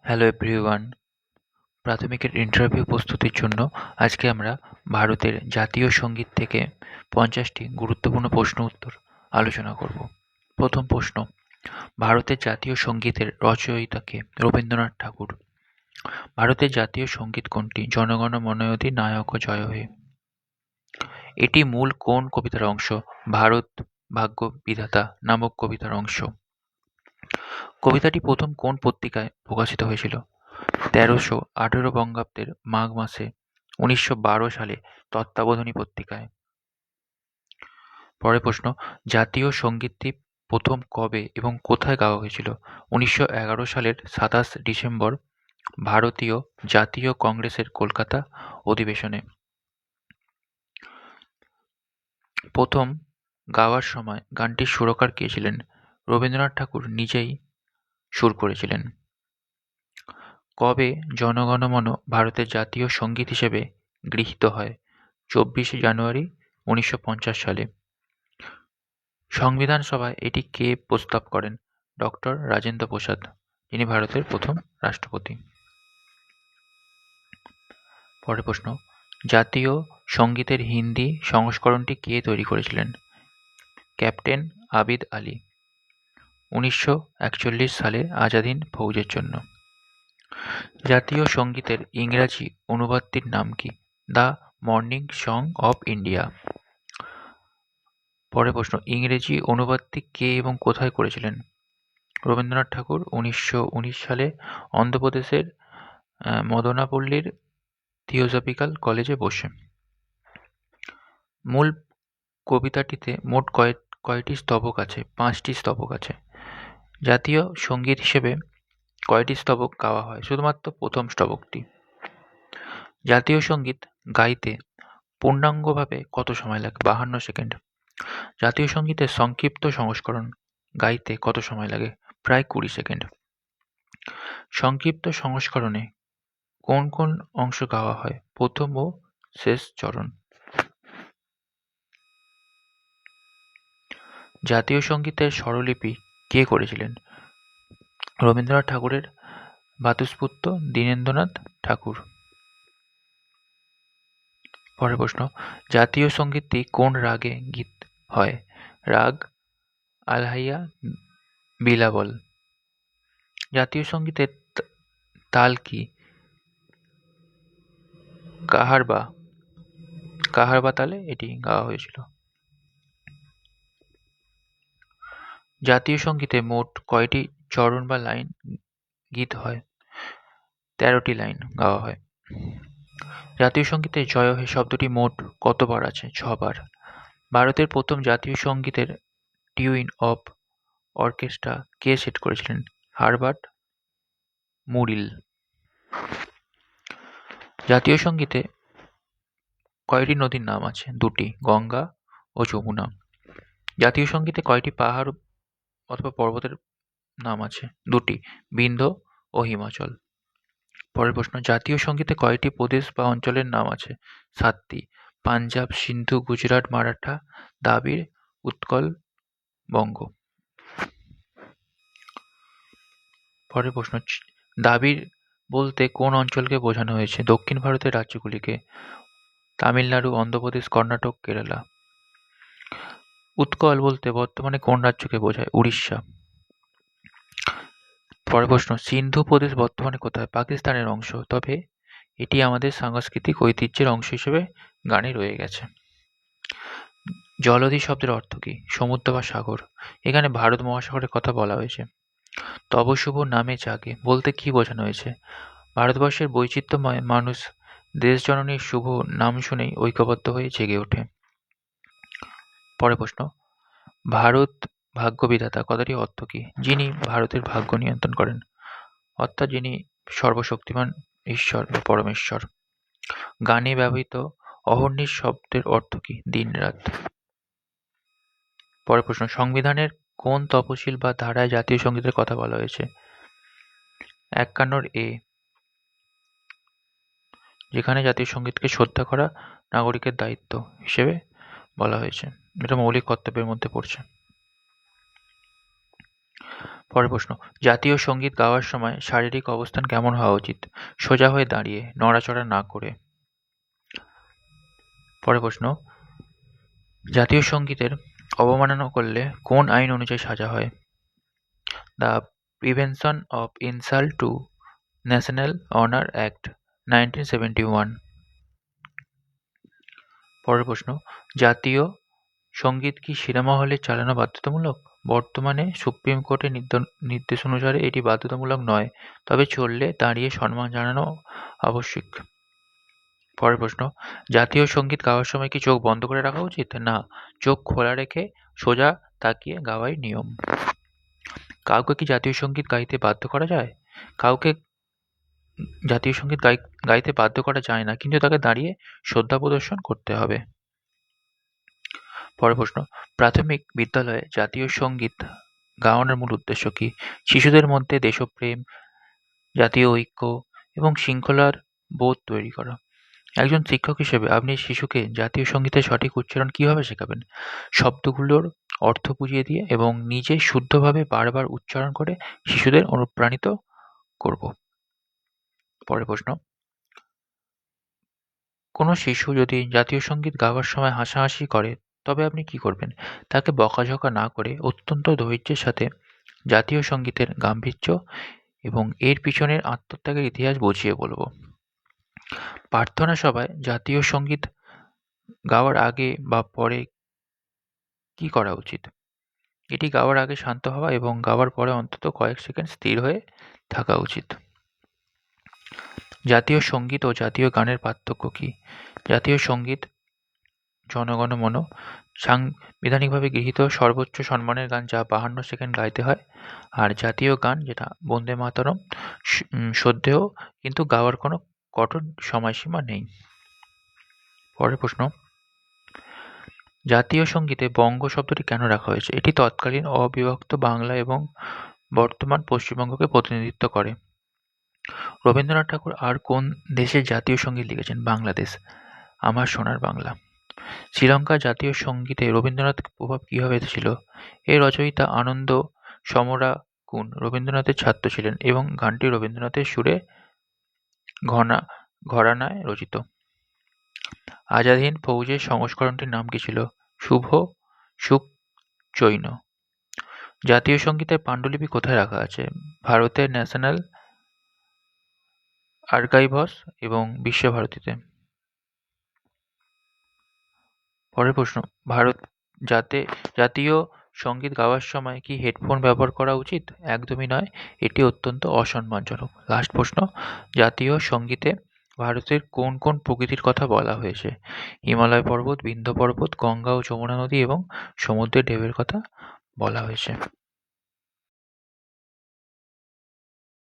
Hello everyone, প্রাথমিকের interview প্রস্তুতির জন্য আজকে আমরা ভারতের জাতীয় সঙ্গীত থেকে 50টি গুরুত্বপূর্ণ প্রশ্ন উত্তর আলোচনা করব। প্রথম প্রশ্ন, ভারতের জাতীয় সঙ্গীতের রচয়িতা কে? রবীন্দ্রনাথ ঠাকুর। ভারতের জাতীয় সঙ্গীত কোনটি? জনগণ মন নায়ক জয় হে। এটি মূল কোন কবিতার অংশ? ভারত ভাগ্য বিধাতা নামক কবিতার অংশ। কবিতাটি প্রথম কোন পত্রিকায় প্রকাশিত হয়েছিল? 1318 বঙ্গাব্দের মাঘ মাসে 1912 সালে তত্ত্বাবধানী পত্রিকায়। পরের প্রশ্ন, জাতীয় সঙ্গীতটি প্রথম কবে এবং কোথায় গাওয়া হয়েছিল? 1911 সালের 27 ডিসেম্বর ভারতীয় জাতীয় কংগ্রেসের কলকাতা অধিবেশনে। প্রথম গাওয়ার সময় গানটির সুরকার কে ছিলেন? রবীন্দ্রনাথ ঠাকুর নিজেই সুর করেছিলেন। কবে জনগণ মন ভারতের জাতীয় সঙ্গীত হিসেবে গৃহীত হয়? 24 জানুয়ারি 1950 সালে। সংবিধান সভায় এটি কে প্রস্তাব করেন? ডক্টর রাজেন্দ্র প্রসাদ, যিনি ভারতের প্রথম রাষ্ট্রপতি। পরের প্রশ্ন, জাতীয় সঙ্গীতের হিন্দি সংস্করণটি কে তৈরি করেছিলেন? ক্যাপ্টেন আবিদ আলী, 1941 সালে আজাদিন ফৌজের জন্য। জাতীয় সঙ্গীতের ইংরাজি অনুবাদটির নাম কি? The morning song of India. পরের প্রশ্ন, ইংরেজি অনুবাদটি কে এবং কোথায় করেছিলেন? রবীন্দ্রনাথ ঠাকুর 1919 সালে অন্ধ্রপ্রদেশের মদনাপল্লীর থিওজফিক্যাল কলেজে বসে। মূল কবিতাটিতে মোট কয়টি স্তবক আছে? 5টি স্তবক আছে। জাতীয় সঙ্গীত হিসেবে কয়টি স্তবক গাওয়া হয়? শুধুমাত্র প্রথম স্তবকটি। জাতীয় সঙ্গীত গাইতে পূর্ণাঙ্গভাবে কত সময় লাগে? 52 সেকেন্ড। জাতীয় সঙ্গীতের সংক্ষিপ্ত সংস্করণ গাইতে কত সময় লাগে? প্রায় 20 সেকেন্ড। সংক্ষিপ্ত সংস্করণে কোন কোন অংশ গাওয়া হয়? প্রথম ও শেষ চরণ। জাতীয় সঙ্গীতের স্বরলিপি কে করেছিলেন? রবীন্দ্রনাথ ঠাকুরের ভ্রাতুষ্পুত্র দীনেন্দ্রনাথ ঠাকুর। পরের প্রশ্ন, জাতীয় সঙ্গীতটি কোন রাগে গীত হয়? রাগ আলহাইয়া বিলাবল। জাতীয় সঙ্গীতের তাল কি? কাহারবা। কাহারবা তালে এটি গাওয়া হয়েছিল। জাতীয় সঙ্গীতে মোট কয়টি চরণ বা লাইন গীত হয়? 13টি লাইন গাওয়া হয়। জাতীয় সঙ্গীতে জয় হে শব্দটি মোট কতবার আছে? 6 বার। ভারতের প্রথম জাতীয় সঙ্গীতের tune of orchestra K set করেছিলেন? হারবার্ট মুরিল। জাতীয় সঙ্গীতে কয়টি নদীর নাম আছে? 2টি, গঙ্গা ও যমুনা। জাতীয় সঙ্গীতে কয়টি পাহাড় অথবা পর্বতের নাম আছে? 2টি, বিন্ধ্য ও হিমাচল। পরের প্রশ্ন, জাতীয় সঙ্গীতে কয়টি প্রদেশ বা অঞ্চলের নাম আছে? 7টি, পাঞ্জাব, সিন্ধু, গুজরাট, মারাঠা, দ্রাবিড়, উৎকল, বঙ্গ। পরের প্রশ্ন, দ্রাবিড় বলতে কোন অঞ্চলকে বোঝানো হয়েছে? দক্ষিণ ভারতের রাজ্যগুলিকে, তামিলনাড়ু, অন্ধ্রপ্রদেশ, কর্ণাটক, কেরালা। উৎকল বলতে বর্তমানে কোন রাজ্যকে বোঝায়? উড়িষ্যা। পরের প্রশ্ন, সিন্ধু প্রদেশ বর্তমানে কোথায়? পাকিস্তানের অংশ, তবে এটি আমাদের সাংস্কৃতিক ঐতিহ্যের অংশ হিসেবে গানে রয়ে গেছে। জলধি শব্দের অর্থ কি? সমুদ্র বা সাগর। এখানে ভারত মহাসাগরের কথা বলা হয়েছে। তব শুভ নামে জাগে বলতে কি বোঝানো হয়েছে? ভারতবর্ষের বৈচিত্র্যময় মানুষ দেশ জননীর শুভ নাম শুনেই ঐক্যবদ্ধ হয়ে জেগে ওঠে। পরের প্রশ্ন, ভারত ভাগ্য বিধাতা কথাটির অর্থ কি? যিনি ভারতের ভাগ্য নিয়ন্ত্রণ করেন, অর্থাৎ যিনি সর্বশক্তিমান ঈশ্বর বা পরমেশ্বর। গানে ব্যবহৃত অহর্নিশ শব্দের অর্থ কি? দিন রাত। পরের প্রশ্ন, সংবিধানের কোন তফসিল বা ধারায় জাতীয় সঙ্গীতের কথা বলা হয়েছে? 51 এ, যেখানে জাতীয় সঙ্গীতকে শ্রদ্ধা করা নাগরিকের দায়িত্ব হিসেবে বলা হয়েছে। এটা মৌলিক কর্তব্যের মধ্যে পড়ছে। পরের প্রশ্ন, জাতীয় সঙ্গীত গাওয়ার সময় শারীরিক অবস্থান কেমন হওয়া উচিত? সোজা হয়ে দাঁড়িয়ে, নড়াচড়া না করে। পরের প্রশ্ন, জাতীয় সঙ্গীতের অবমাননা করলে কোন আইন অনুযায়ী সাজা হয়? The prevention of insult to national honour act 1971। পরের প্রশ্ন, জাতীয় সঙ্গীত কি সিনেমা হলে চালানো বাধ্যতামূলক? বর্তমানে সুপ্রিম কোর্টের নির্দেশ অনুসারে এটি বাধ্যতামূলক নয়, তবে চললে দাঁড়িয়ে সম্মান জানানো আবশ্যিক। পরের প্রশ্ন, জাতীয় সঙ্গীত গাওয়ার সময় কি চোখ বন্ধ করে রাখা উচিত? না, চোখ খোলা রেখে সোজা তাকিয়ে গাওয়াই নিয়ম। কাউকে কি জাতীয় সঙ্গীত গাইতে বাধ্য করা যায়? কাউকে জাতীয় সঙ্গীত গাইতে বাধ্য করা যায় না, কিন্তু তাকে দাঁড়িয়ে শ্রদ্ধা প্রদর্শন করতে হবে। পরের প্রশ্ন, প্রাথমিক বিদ্যালয়ে জাতীয় সঙ্গীত গাওয়ানোর মূল উদ্দেশ্য কি? শিশুদের মধ্যে দেশপ্রেম, জাতীয় ঐক্য এবং শৃঙ্খলার বোধ তৈরি করা। একজন শিক্ষক হিসেবে আপনি শিশুকে জাতীয় সঙ্গীতের সঠিক উচ্চারণ কিভাবে শেখাবেন? শব্দগুলোর অর্থ বুঝিয়ে দিয়ে এবং নিজে শুদ্ধভাবে বারবার উচ্চারণ করে শিশুদের অনুপ্রাণিত করব। পরের প্রশ্ন, কোনো শিশু যদি জাতীয় সঙ্গীত গাওয়ার সময় হাসাহাসি করে, তবে আপনি কি করবেন? তাকে বকাঝকা না করে অত্যন্ত ধৈর্যের সাথে জাতীয় সঙ্গীতের গাম্ভীর্য এবং এর পিছনের আত্মত্যাগের ইতিহাস বুঝিয়ে বলব। প্রার্থনা সভায় জাতীয় সঙ্গীত গাওয়ার আগে বা পরে কি করা উচিত? এটি গাওয়ার আগে শান্ত হওয়া এবং গাওয়ার পরে অন্তত কয়েক সেকেন্ড স্থির হয়ে থাকা উচিত। জাতীয় সঙ্গীত ও জাতীয় গানের পার্থক্য কি? জাতীয় সঙ্গীত জনগণ মন সাংবিধানিকভাবে গৃহীত সর্বোচ্চ সম্মানের গান, যা 52 সেকেন্ড গাইতে হয়। আর জাতীয় গান, যেটা বন্দে মাতরম, শ্রদ্ধেয়, কিন্তু গাওয়ার কোনো কঠোর সময়সীমা নেই। পরের প্রশ্ন, জাতীয় সঙ্গীতে বঙ্গ শব্দটি কেন রাখা হয়েছে? এটি তৎকালীন অবিভক্ত বাংলা এবং বর্তমান পশ্চিমবঙ্গকে প্রতিনিধিত্ব করে। রবীন্দ্রনাথ ঠাকুর আর কোন দেশের জাতীয় সঙ্গীত লিখেছেন? বাংলাদেশ। আমার সোনার বাংলা। শ্রীলঙ্কার জাতীয় সঙ্গীতে রবীন্দ্রনাথের প্রভাব কিভাবে ছিল? এর রচয়িতা আনন্দ সমরাকুন রবীন্দ্রনাথের ছাত্র ছিলেন এবং গানটি রবীন্দ্রনাথের সুরে ঘরানায় রচিত। আজাদ হিন্দ ফৌজের সংস্করণটির নাম কি ছিল? শুভ সুখ চৈন। জাতীয় সঙ্গীতের পাণ্ডুলিপি কোথায় রাখা আছে? ভারতের ন্যাশনাল আর্কাইভস এবং বিশ্বভারতীতে। পরের প্রশ্ন, জাতীয় সঙ্গীত গাওয়ার সময় কি হেডফোন ব্যবহার করা উচিত? একদমই নয়, এটি অত্যন্ত অসম্মানজনক। লাস্ট প্রশ্ন, জাতীয় সঙ্গীতে ভারতের কোন কোন প্রকৃতির কথা বলা হয়েছে? হিমালয় পর্বত, বিন্ধ্য পর্বত, গঙ্গা ও যমুনা নদী এবং সমুদ্রের ঢেউয়ের কথা বলা হয়েছে।